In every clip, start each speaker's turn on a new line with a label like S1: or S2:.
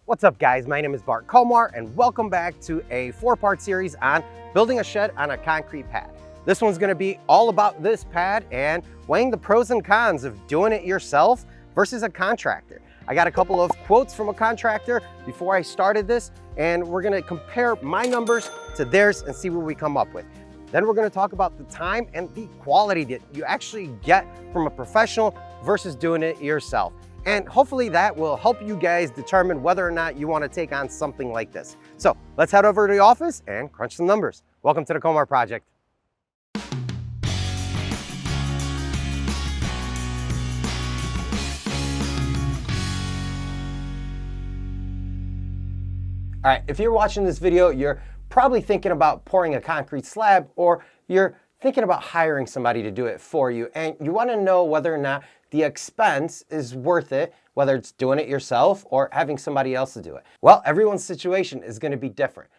S1: What's up, guys? My name is Bart Komar and welcome back to a 4-part series on building a shed on a concrete pad. This one's going to be all about this pad and weighing the pros and cons of doing it yourself versus a contractor. I got a couple of quotes from a contractor before I started this, and we're going to compare my numbers to theirs and see what we come up with. Then we're going to talk about the time and the quality that you actually get from a professional versus doing it yourself. And hopefully that will help you guys determine whether or not you want to take on something like this. So let's head over to the office and crunch some numbers. Welcome to the Komar Project. All right, if you're watching this video, you're probably thinking about pouring a concrete slab, or you're thinking about hiring somebody to do it for you, and you want to know whether or not the expense is worth it, whether it's doing it yourself or having somebody else to do it. Well, everyone's situation is going to be different.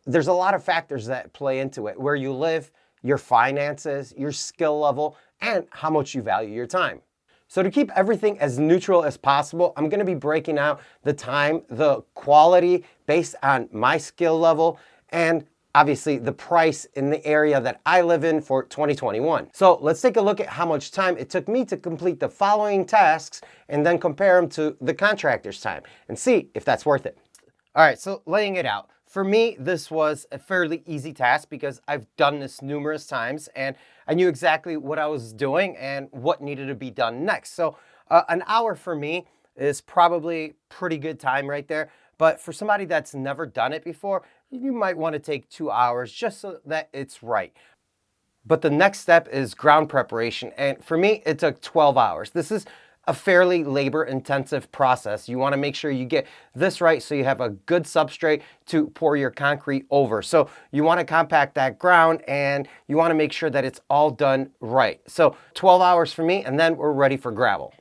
S1: There's a lot of factors that play into it: where you live, your finances, your skill level, and how much you value your time. So to keep everything as neutral as possible, I'm going to be breaking out the time, the quality based on my skill level, and obviously the price in the area that I live in for 2021. So let's take a look at how much time it took me to complete the following tasks and then compare them to the contractor's time and see if that's worth it. All right, so laying it out. For me, this was a fairly easy task because I've done this numerous times and I knew exactly what I was doing and what needed to be done next. So an hour for me is probably pretty good time right there. But for somebody that's never done it before, you might want to take 2 hours just so that it's right. But the next step is ground preparation. And for me, it took 12 hours. This is a fairly labor-intensive process. You want to make sure you get this right so you have a good substrate to pour your concrete over. So you want to compact that ground and you want to make sure that it's all done right. So 12 hours for me, and then we're ready for gravel.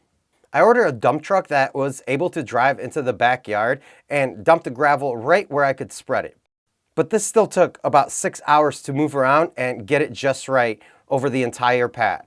S1: I ordered a dump truck that was able to drive into the backyard and dump the gravel right where I could spread it. But this still took about 6 hours to move around and get it just right over the entire pad.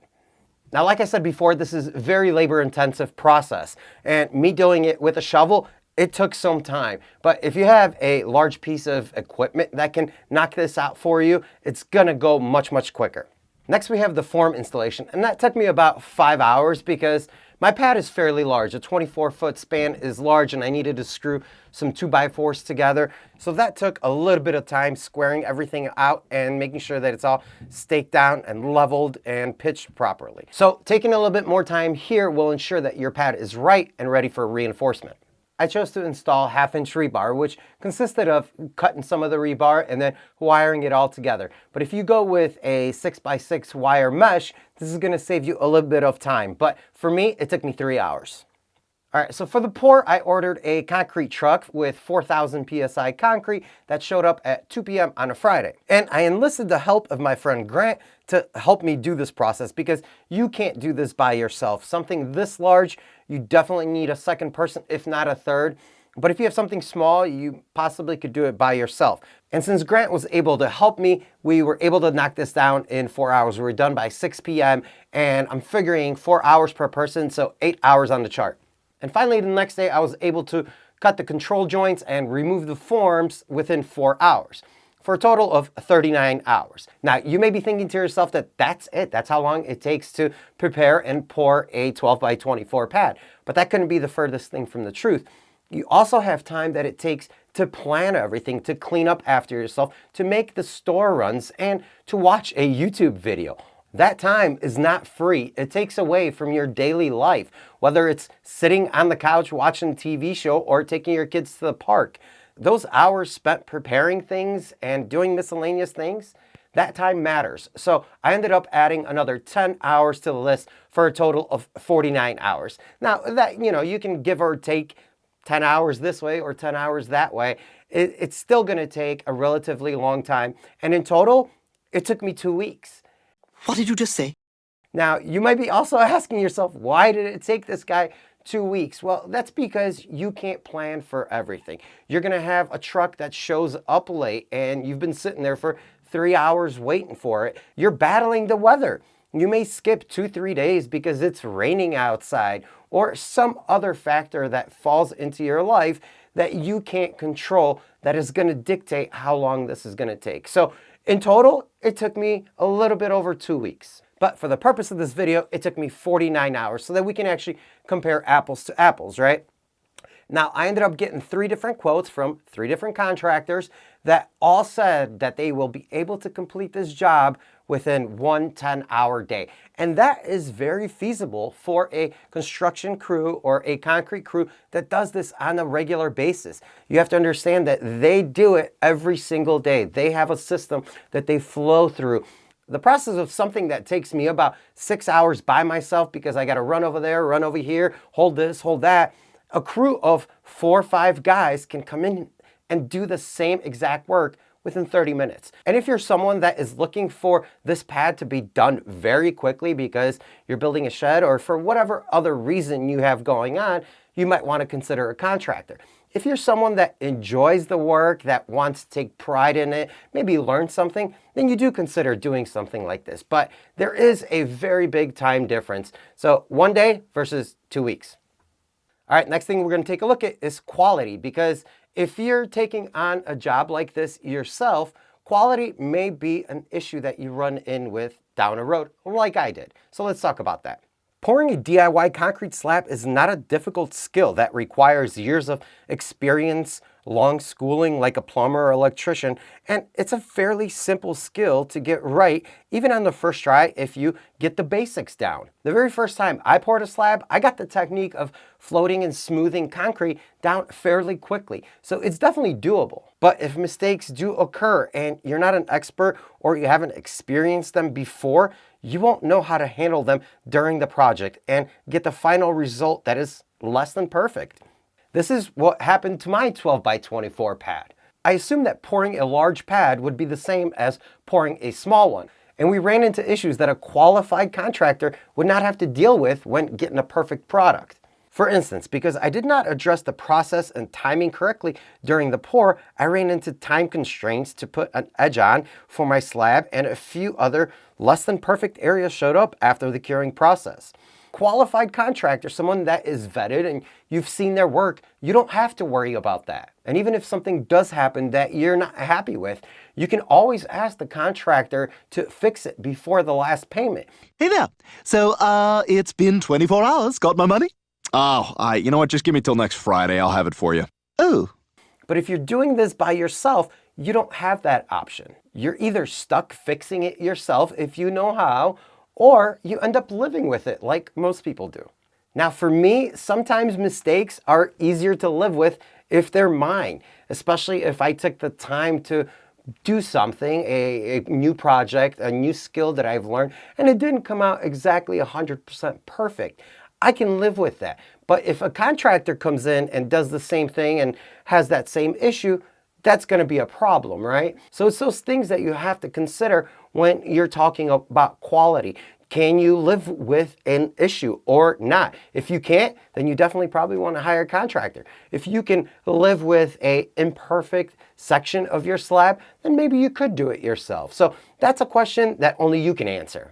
S1: Now, like I said before, this is a very labor-intensive process, and me doing it with a shovel, it took some time. But if you have a large piece of equipment that can knock this out for you, it's gonna go much, much quicker. Next, we have the form installation, and that took me about 5 hours because my pad is fairly large. A 24-foot span is large, and I needed to screw some 2x4s together. So that took a little bit of time squaring everything out and making sure that it's all staked down and leveled and pitched properly. So taking a little bit more time here will ensure that your pad is right and ready for reinforcement. I chose to install 1/2-inch rebar, which consisted of cutting some of the rebar and then wiring it all together. But if you go with a 6x6 wire mesh, this is going to save you a little bit of time. But for me, it took me 3 hours. All right, so for the pour, I ordered a concrete truck with 4,000 PSI concrete that showed up at 2 p.m. on a Friday. And I enlisted the help of my friend Grant to help me do this process because you can't do this by yourself. Something this large, you definitely need a second person, if not a third. But if you have something small, you possibly could do it by yourself. And since Grant was able to help me, we were able to knock this down in 4 hours. We were done by 6 p.m. and I'm figuring 4 hours per person, so 8 hours on the chart. And finally, the next day, I was able to cut the control joints and remove the forms within 4 hours, for a total of 39 hours. Now, you may be thinking to yourself that that's it. That's how long it takes to prepare and pour a 12x24 pad. But that couldn't be the furthest thing from the truth. You also have time that it takes to plan everything, to clean up after yourself, to make the store runs, and to watch a YouTube video. That time is not free. It takes away from your daily life, whether it's sitting on the couch watching a TV show or taking your kids to the park. Those hours spent preparing things and doing miscellaneous things, that time matters. So I ended up adding another 10 hours to the list for a total of 49 hours. Now that, you can give or take 10 hours this way or 10 hours that way. It's still gonna take a relatively long time. And in total, it took me 2 weeks.
S2: What did you just say?
S1: Now, you might be also asking yourself, why did it take this guy 2 weeks? Well, that's because you can't plan for everything. You're going to have a truck that shows up late and you've been sitting there for 3 hours waiting for it. You're battling the weather. You may skip 2-3 days because it's raining outside or some other factor that falls into your life that you can't control that is going to dictate how long this is going to take. So in total, it took me a little bit over 2 weeks. But for the purpose of this video, it took me 49 hours so that we can actually compare apples to apples, right? Now, I ended up getting 3 different quotes from 3 different contractors that all said that they will be able to complete this job within 1 10-hour day. And that is very feasible for a construction crew or a concrete crew that does this on a regular basis. You have to understand that they do it every single day. They have a system that they flow through. The process of something that takes me about 6 hours by myself because I got to run over there, run over here, hold this, hold that. A crew of 4 or 5 guys can come in and do the same exact work within 30 minutes. And if you're someone that is looking for this pad to be done very quickly because you're building a shed or for whatever other reason you have going on, you might want to consider a contractor. If you're someone that enjoys the work, that wants to take pride in it, maybe learn something, then you do consider doing something like this. But there is a very big time difference. So 1 day versus 2 weeks. All right, next thing we're going to take a look at is quality, because if you're taking on a job like this yourself, quality may be an issue that you run in with down the road, like I did. So let's talk about that. Pouring a DIY concrete slab is not a difficult skill that requires years of experience, long schooling like a plumber or electrician, and it's a fairly simple skill to get right, even on the first try if you get the basics down. The very first time I poured a slab, I got the technique of floating and smoothing concrete down fairly quickly, so it's definitely doable. But if mistakes do occur and you're not an expert or you haven't experienced them before, you won't know how to handle them during the project and get the final result that is less than perfect. This is what happened to my 12x24 pad. I assumed that pouring a large pad would be the same as pouring a small one, and we ran into issues that a qualified contractor would not have to deal with when getting a perfect product. For instance, because I did not address the process and timing correctly during the pour, I ran into time constraints to put an edge on for my slab, and a few other less than perfect areas showed up after the curing process. Qualified contractor, someone that is vetted and you've seen their work, you don't have to worry about that. And even if something does happen that you're not happy with, you can always ask the contractor to fix it before the last payment.
S2: Hey there. So, it's been 24 hours. Got my money? Oh, you know what? Just give me till next Friday. I'll have it for you. Oh.
S1: But if you're doing this by yourself, you don't have that option. You're either stuck fixing it yourself if you know how, or you end up living with it like most people do. Now for me, sometimes mistakes are easier to live with if they're mine, especially if I took the time to do something, a new project, a new skill that I've learned, and it didn't come out exactly 100% perfect. I can live with that. But if a contractor comes in and does the same thing and has that same issue, that's going to be a problem, right? So it's those things that you have to consider when you're talking about quality. Can you live with an issue or not? If you can't, then you definitely probably want to hire a contractor. If you can live with an imperfect section of your slab, then maybe you could do it yourself. So that's a question that only you can answer.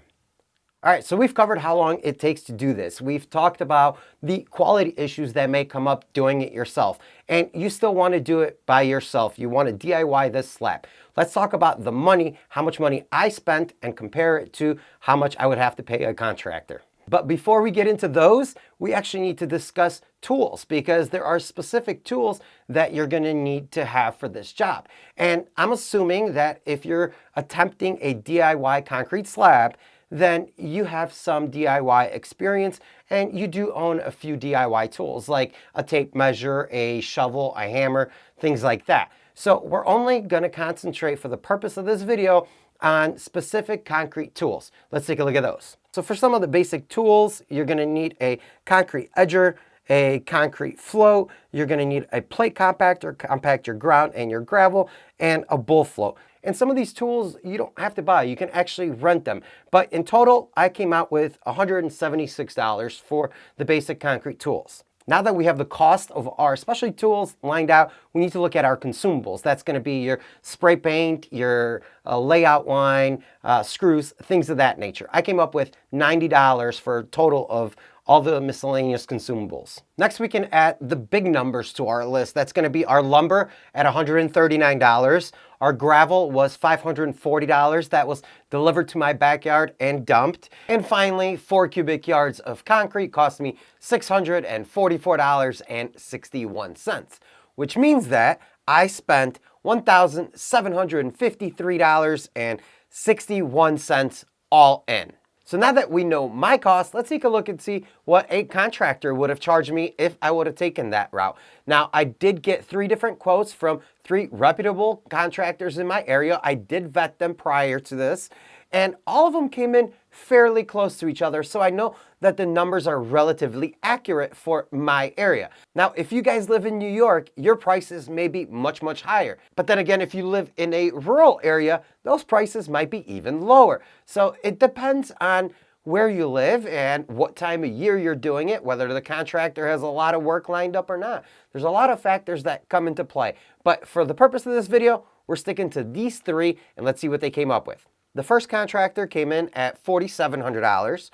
S1: All right, so we've covered how long it takes to do this. We've talked about the quality issues that may come up doing it yourself, and you still want to do it by yourself. You want to DIY this slab. Let's talk about the money, how much money I spent, and compare it to how much I would have to pay a contractor. But before we get into those, we actually need to discuss tools, because there are specific tools that you're going to need to have for this job. And I'm assuming that if you're attempting a DIY concrete slab, then you have some DIY experience and you do own a few DIY tools like a tape measure, a shovel, a hammer, things like that. So we're only going to concentrate for the purpose of this video on specific concrete tools. Let's take a look at those. So for some of the basic tools, you're going to need a concrete edger, a concrete float, you're going to need a plate compactor, compact your ground and your gravel, and a bull float. And some of these tools you don't have to buy, you can actually rent them. But in total, I came out with $176 for the basic concrete tools. Now that we have the cost of our specialty tools lined out, we need to look at our consumables. That's going to be your spray paint, your layout line, screws, things of that nature. I came up with $90 for a total of all the miscellaneous consumables. Next, we can add the big numbers to our list. That's going to be our lumber at $139. Our gravel was $540. That was delivered to my backyard and dumped. And finally, 4 cubic yards of concrete cost me $644.61, which means that I spent $1,753.61 all in. So now that we know my cost, let's take a look and see what a contractor would have charged me if I would have taken that route. Now, I did get 3 different quotes from 3 reputable contractors in my area. I did vet them prior to this, and all of them came in fairly close to each other, so I know that the numbers are relatively accurate for my area. Now, if you guys live in New York, your prices may be much, much higher. But then again, if you live in a rural area, those prices might be even lower. So it depends on where you live and what time of year you're doing it, whether the contractor has a lot of work lined up or not. There's a lot of factors that come into play. But for the purpose of this video, we're sticking to these 3, and let's see what they came up with. The first contractor came in at $4,700.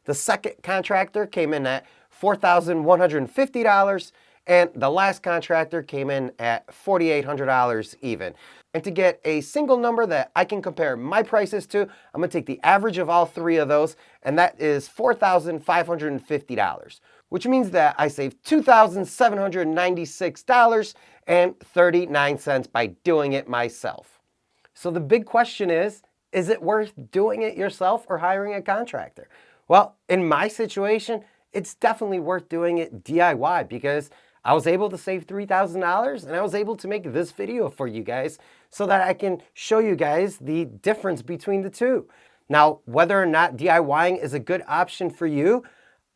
S1: The second contractor came in at $4,150. And the last contractor came in at $4,800 even. And to get a single number that I can compare my prices to, I'm going to take the average of all 3 of those, and that is $4,550, which means that I saved $2,796.39 by doing it myself. So the big question is it worth doing it yourself or hiring a contractor? Well, in my situation, it's definitely worth doing it DIY because I was able to save $3,000 and I was able to make this video for you guys so that I can show you guys the difference between the 2. Now, whether or not DIYing is a good option for you,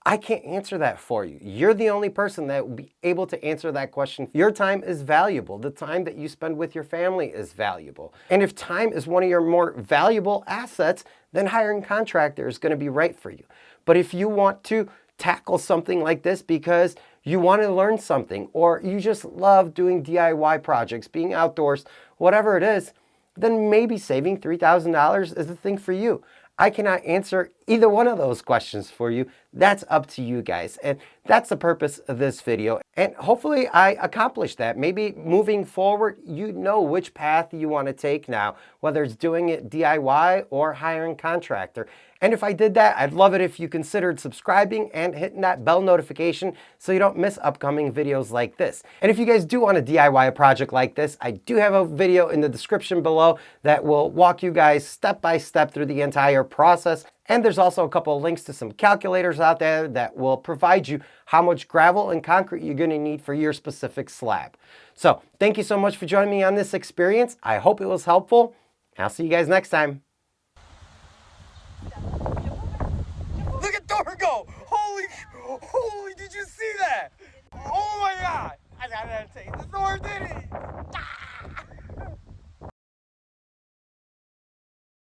S1: I can't answer that for you. You're the only person that will be able to answer that question. Your time is valuable. The time that you spend with your family is valuable. And if time is one of your more valuable assets, then hiring a contractor is going to be right for you. But if you want to tackle something like this because you want to learn something, or you just love doing DIY projects, being outdoors, whatever it is, then maybe saving $3,000 is the thing for you. I cannot answer either one of those questions for you. That's up to you guys. And that's the purpose of this video. And hopefully I accomplished that. Maybe moving forward, you know which path you want to take now, whether it's doing it DIY or hiring a contractor. And if I did that, I'd love it if you considered subscribing and hitting that bell notification so you don't miss upcoming videos like this. And if you guys do want to DIY a project like this, I do have a video in the description below that will walk you guys step by step through the entire process. And there's also a couple of links to some calculators out there that will provide you how much gravel and concrete you're going to need for your specific slab. So thank you so much for joining me on this experience. I hope it was helpful. I'll see you guys next time.